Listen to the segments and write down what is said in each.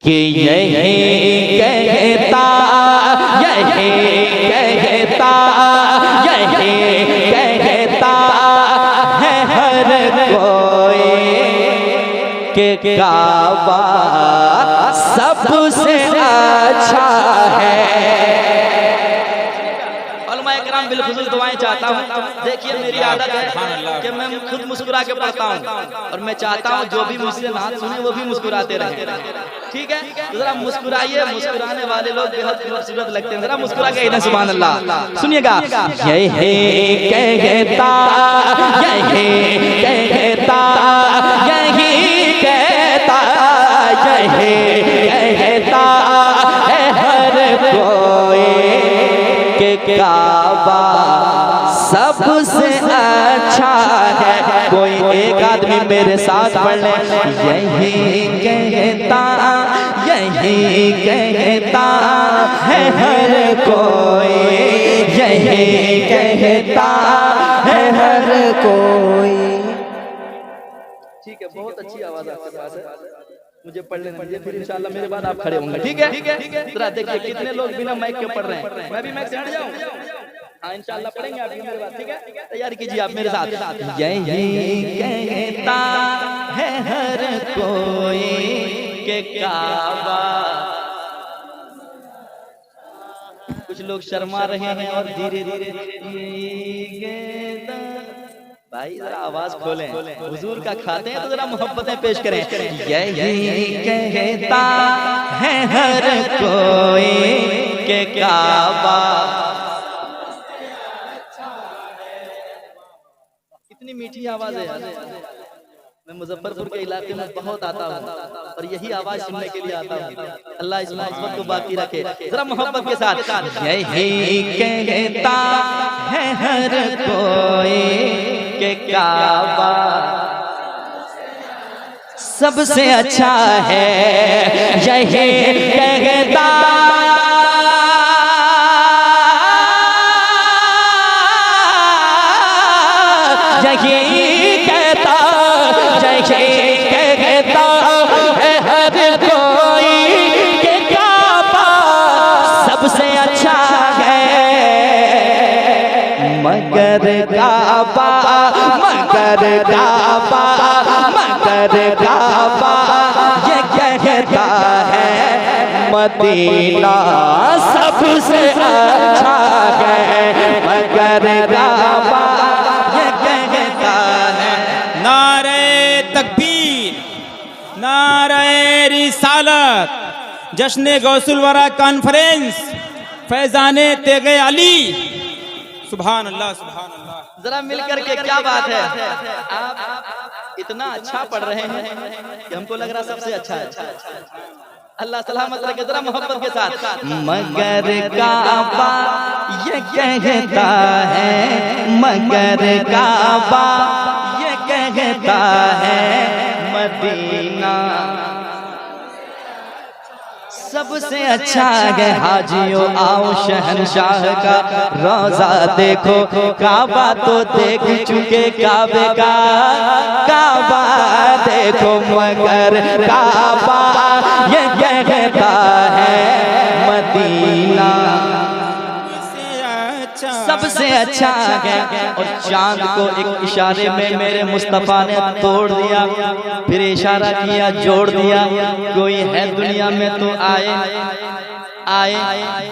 कि यही कहता है हर कोई कि काबा सबसे अच्छा है। बिलखुसूस दुआएं चाहता हूँ। देखिए मेरी आदत है कि मैं खुद मुस्कुरा के पढ़ता हूँ और मैं चाहता हूँ जो भी मुझसे नात सुने वो भी मुस्कुराते रहे। ठीक है, तो जरा मुस्कुराइए, मुस्कुराने वाले लोग बेहद खूबसूरत लगते हैं। जरा मुस्कुरा के इधर सुभान अल्लाह सुनिएगा। यही कहता है हर कोई कि काबा सबसे अच्छा है। कोई एक आदमी मेरे साथ पढ़ ले। यही कहता है हर कोई, यही कहता है हर कोई। ठीक है, बहुत अच्छी आवाज आपके पास है, मुझे पढ़ लेना दीजिए, फिर इंशाल्लाह मेरे बाद आप खड़े होंगे। ठीक है, जरा देखिए कितने लोग बिना माइक के पढ़ रहे हैं। मैं भी माइक से हट जाऊं? हाँ इंशाल्लाह पढ़ेंगे आप मेरे बाद। ठीक है, तैयारी कीजिए आप मेरे साथ। यही कहता है हर कोई कि काबा। कुछ लोग शर्मा रहे हैं और धीरे धीरे भाई जरा आवाज खोलें, हुजूर का खाते हैं तो जरा मोहब्बतें पेश करें। यही कहता है हर कोई कि काबा। कितनी मीठी आवाज है। मैं मुजफ्फरपुर के इलाके में बहुत आता हूँ और यही आवाज सुनने के लिए आता हूँ। अल्लाह इस मोहब्बत को बाकी रखे। जरा मोहब्बत के साथ। यही कहता है हर कोई कि काबा सबसे अच्छा है। यही कहता है हर कोई कि काबा सबसे अच्छा है। मगर काबा ये कहता है मदीना सबसे अच्छा है। मगर काबा ये कहता है। नारे तकबीर, नारे रिसालत, जश्न गौसुल वरा कॉन्फ्रेंस, फैजाने तेगे अली। सुभान अल्लाह, सुभान अल्लाह। जरा मिलकर के क्या बात है, आप इतना अच्छा पढ़ रहे हैं कि हमको लग रहा सबसे अच्छा है। अल्लाह सलामत रखे। जरा मोहब्बत के साथ। मगर काबा ये कहता है, मगर काबा ये कहता है मदीना सबसे अच्छा है। हाजियों आओ शहनशाह का रोजा देखो, काबा तो देख चुके काबे का काबा देखो। मगर काबा ये कहता है मदीना सबसे अच्छा है। और चांद को एक इशारे में मेरे मुस्तफा ने तोड़ दिया, फिर इशारा किया, जोड़ दिया। कोई है दुनिया में तो आए,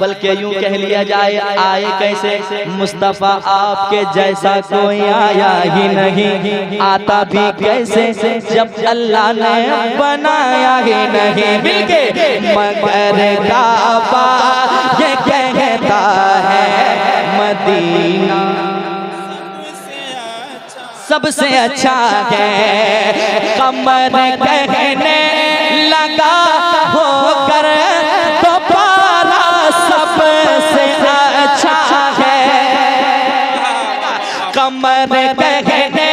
बल्कि यूं कह लिया जाए आए कैसे। मुस्तफा आपके जैसा कोई आया ही नहीं, आता भी कैसे जब अल्लाह ने बनाया ही नहीं। मिलके मगर काबा ये कहता है मदीना सबसे अच्छा है। कमर कहने लगा होकर तो पारा सबसे अच्छा है। कमर कहने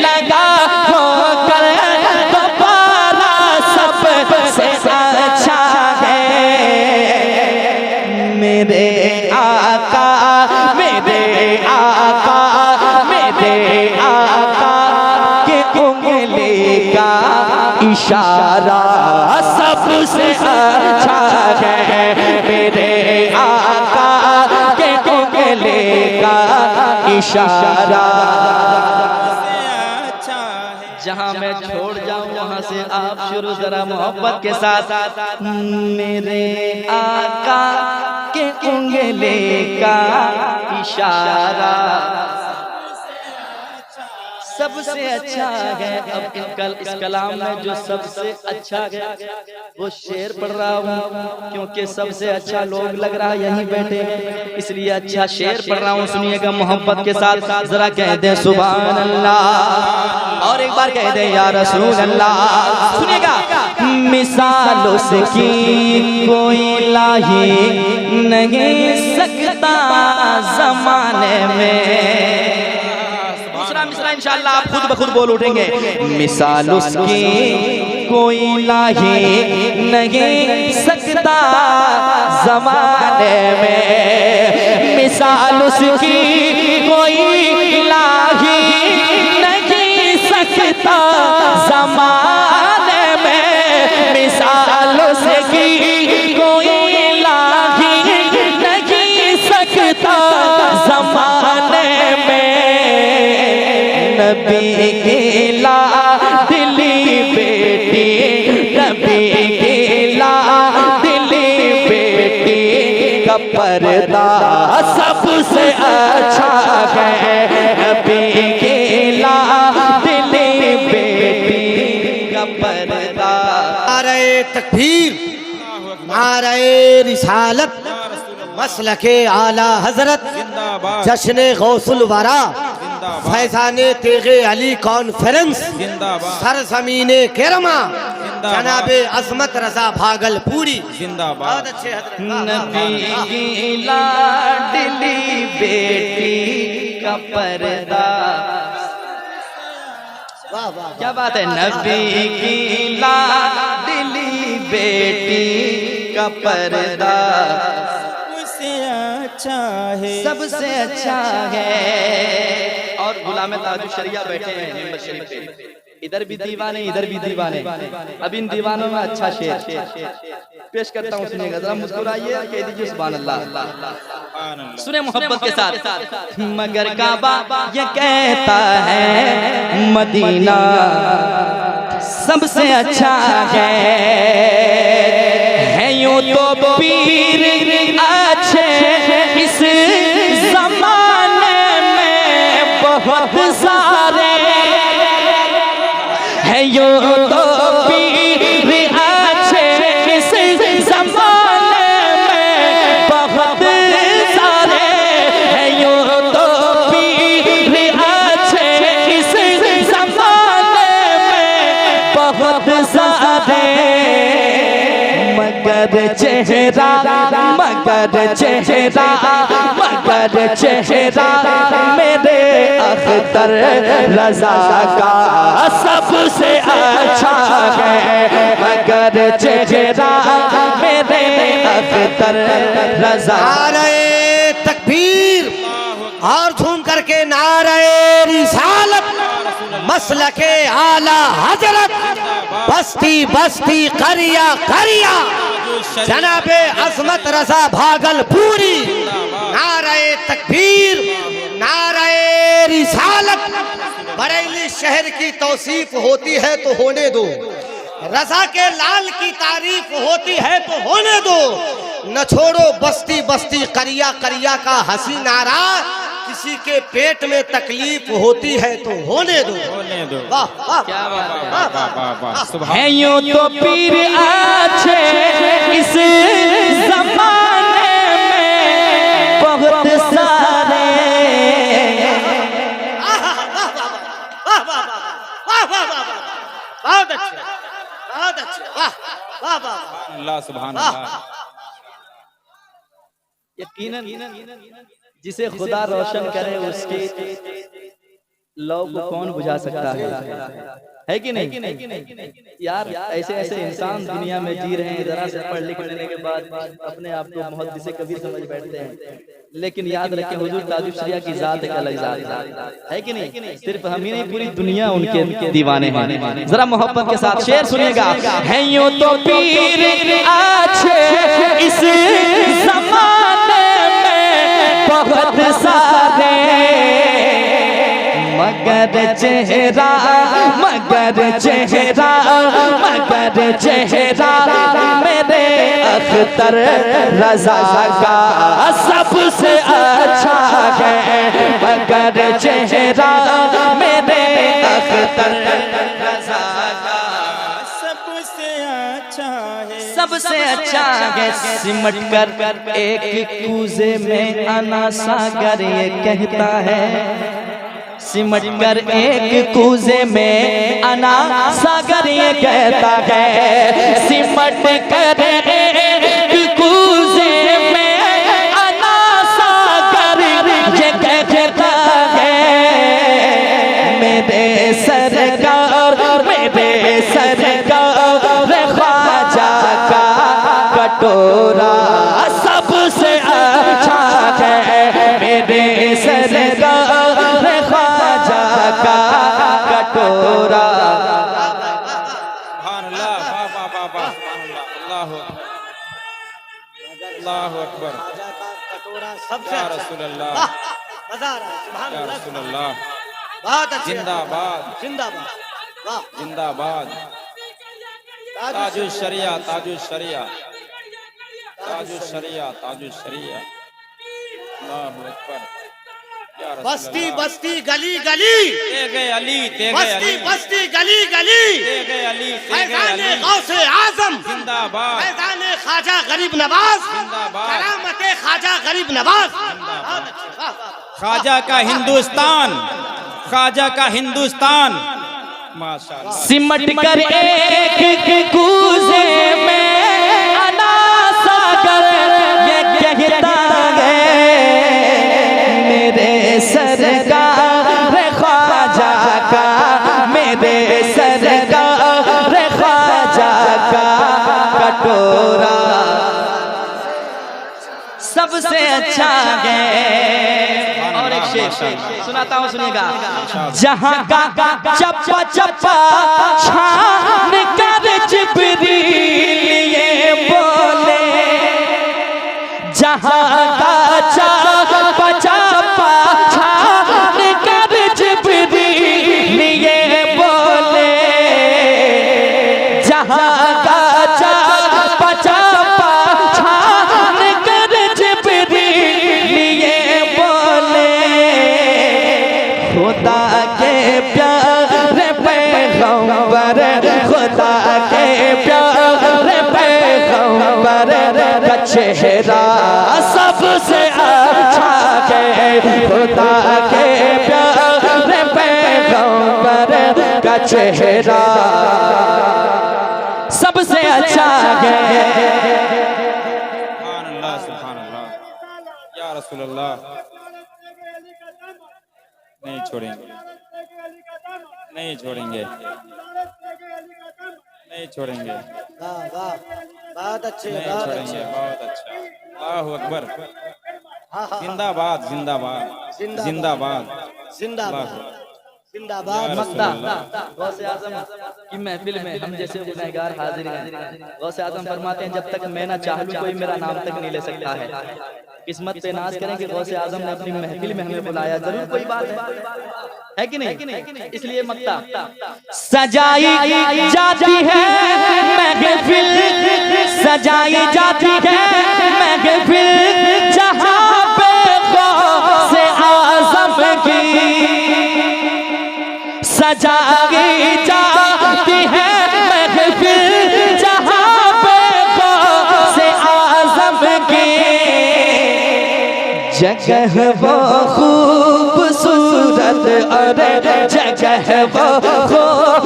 लगा होकर तो पारा सबसे अच्छा है। मेरे आका के उंगली का इशारा सबसे सबसे अच्छा है मेरे आका के उंगली का इशारा। जहाँ मैं छोड़ जाऊँ वहाँ से आप शुरू जरा मोहब्बत के साथ। मेरे आका के उंगली का इशारा सबसे अच्छा है। अब इस कलाम में जो सबसे अच्छा है वो शेर पढ़ रहा हूँ, क्योंकि सबसे अच्छा लोग लग रहा है यहीं बैठे हैं, इसलिए अच्छा शेर पढ़ रहा हूँ। सुनिएगा मोहब्बत के साथ, जरा कह दे सुभान अल्लाह, और एक बार कह दे या रसूल अल्लाह। सुनिएगा, मिसाल उसकी कोई लाही नहीं सकता जमाने में। मिसरा इंशाअल्लाह आप खुद ब खुद बोल उठेंगे। मिसाल उसकी कोई लाही नहीं सकता जमाने में। मिसाल उसकी कोई लाही नहीं सकता जमाने में। मिसाल उसकी कोई लाही नहीं सकता जमाने में। नबी की लाडली बेटी, नबी की लाडली बेटी का पर्दा सबसे अच्छा है। नबी की लाडली बेटी का पर्दा। नारे तकबीर, नारे रिसालत, मसलके आला हजरत, जश्न गौसुल वरा, फैजाने तेगे अली कॉन्फ्रेंस, सरजमीने केरमा, जनाबे अजमत रजा भागलपुरी जिंदाबाद। बहुत अच्छे हजरत। नबी की लाडली बेटी का पर्दा। वाह वाह, क्या बात है। नबी की लाडली बेटी का पर्दा अच्छा है, सबसे अच्छा है। और गुलाम ताजु शरिया बैठे हैं मिंबर शरीफ पे, इधर भी दीवाने इधर भी दीवाने। अब इन दीवानों में अच्छा शेर पेश करता हूँ, सुनिएगा जरा, मुस्कुराइए, कह दीजिए सुभान अल्लाह। सुने मोहब्बत के साथ। मगर काबा ये कहता है मदीना सबसे अच्छा है। यूं तो पीर अच्छे इस जमाने में बहुत सारे हैं। यूं तो पीर अच्छे इस जमाने में बहुत सारे हैं। यूं तो पीर अच्छे इस जमाने में बहुत सारे। मगर चेहरा मेरे अख्तर रजा का सबसे अच्छा है। मगर चेहरा मेरे अख्तर रजा। नारे तकबीर, और झूम करके नारे रिसालत, मसलके आला हजरत, बस्ती बस्ती करिया करिया, जनाबे अजमत रजा भागलपुरी। नारे तकबीर, नारे रिसालत। बरेली शहर की तौसीफ होती है तो होने दो, रजा के लाल की तारीफ होती है तो होने दो। न छोड़ो बस्ती बस्ती करिया करिया का हंसी नारा, किसी के पेट में तकलीफ होती है तो होने दो। वाह वाह, क्या बात है। सुभान। है यूं तो पीर अच्छे इस जमाने में बहुत सारे। बहुत अच्छे, बहुत अच्छे, वाह वाह वाह। अल्लाह सुभान अल्लाह। यकीनन जिसे खुदा रोशन करे उसकी लौ को कौन बुझा सकता है कि नहीं यार? ऐसे ऐसे इंसान दुनिया में जी रहे हैं, जरा से पढ़ लिख लेने के बाद अपने आप को मुहद्दिस कबीर समझ बैठते हैं। लेकिन याद रखें, हुजूर ताजुब शरिया की जात एक अलग जात है कि नहीं? सिर्फ हम ही नहीं, पूरी दुनिया उनके दीवाने हैं। जरा मोहब्बत के साथ शेर सुनिएगा। है यूं तो पीर अच्छे इस ज़माने में बहुत सारे, मगर चेहरा मेरे अख्तर रज़ा का सबसे अच्छा है, मगर चेहरा मेरे अख्तर रज़ा का सबसे अच्छा है। सिमट कर एक कूजे में आना सागर ये कहता है, सिमट कर एक कूजे में आना सागर ये कहता है, सिमट कर एक कूजे में आना सागर ये कहता है। मेरे सरकार ख्वाजा का कटोरा सबसे अच्छा है, मेरे सरकार ख्वाजा का कटोरा। अल्लाहु अकबर। कटोरा सबसे या रसूलल्लाह, मजा आ रहा है। सुभान या अल्लाह, रसूलल्लाह, बहुत अच्छे। जिंदाबाद जिंदाबाद, वाह। जिंदाबाद। ताजुल शरिया, ताजुल शरिया, ताजुल शरिया, ताजुल शरिया। अल्लाहु अकबर। या रसूलल्लाह। बस्ती बस्ती गली गली, तेगे अली, तेगे बस्ती अली, बस्ती गली गली, तेगे अली, तेगे फैज़ाने अली। गौसे आज़म जिंदाबाद, फैज़ाने ख्वाजा गरीब नवाज, जिंदाबाद। करामते ख्वाजा गरीब नवाज। ख्वाजा का हिंदुस्तान, ख्वाजा का हिंदुस्तान। माशाअल्लाह। सिमट कर एक कूजे में आना सागर ये कहता है, मेरे सरकार ख्वाजा का, मेरे सरकार ख्वाजा का कटोरा सबसे अच्छा है। और एक शेर सुनाता हूँ, सुनिएगा। जहाँ का चप्पा चप्पा छान कर जिब्रील ये बोले, जहाँ का चप्पा चप्पा छान कर जिब्रील ये बोले, जहाँ का चप्पा चप्पा छान कर जिब्रील ये बोले, खुदा के प्यारे पैगंबर, खुदा के प्यारे पैगंबर का चेहरा सबसे अच्छा है, खुदा के प्यारे पैगंबर का चेहरा सबसे अच्छा है। सुभान अल्लाह, सुभान अल्लाह। या रसूलल्लाह। नहीं छोड़ेंगे, नहीं छोड़ेंगे, नहीं छोड़ेंगे, वाह वाह, बहुत अच्छे, नहीं बहुत छोड़ेंगे। अच्छे। बहुत अच्छा। अल्लाहु अकबर। हाँ हाँ, जिंदाबाद, जिंदाबाद, जिंदाबाद। जिंदाबाद। जिंदाबाद, अल्लाहु जिंदाबाद। या मक्ता रसूलल्लाह। गौसे आज़म की महफिल में हम जैसे गुनहगार हाजिर हैं। गौसे आज़म फरमाते हैं, जब तक मैं ना चाह लूं कोई मेरा नाम तक नहीं ले सकता है। किस्मत पे नाज करें कि गौसे आज़म ने अपनी महफिल में हमें बुलाया, जरूर कोई बात है कि नहीं? इसलिए मक्ता सजाई जाती है महफिल, सजाई जाती है महफिल, जहां पे गौसे आज़म की सजाई जाती है महफिल, जहां पे गौसे आज़म की जगह वो खूबसूरत और जगह वो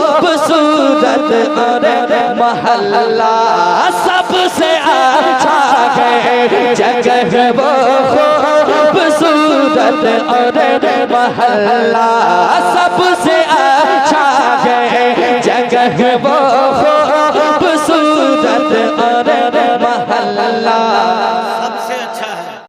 खूबसूरत और महल्ला सबसे अच्छा है जगह वो खूबसूरत और महल्ला सबसे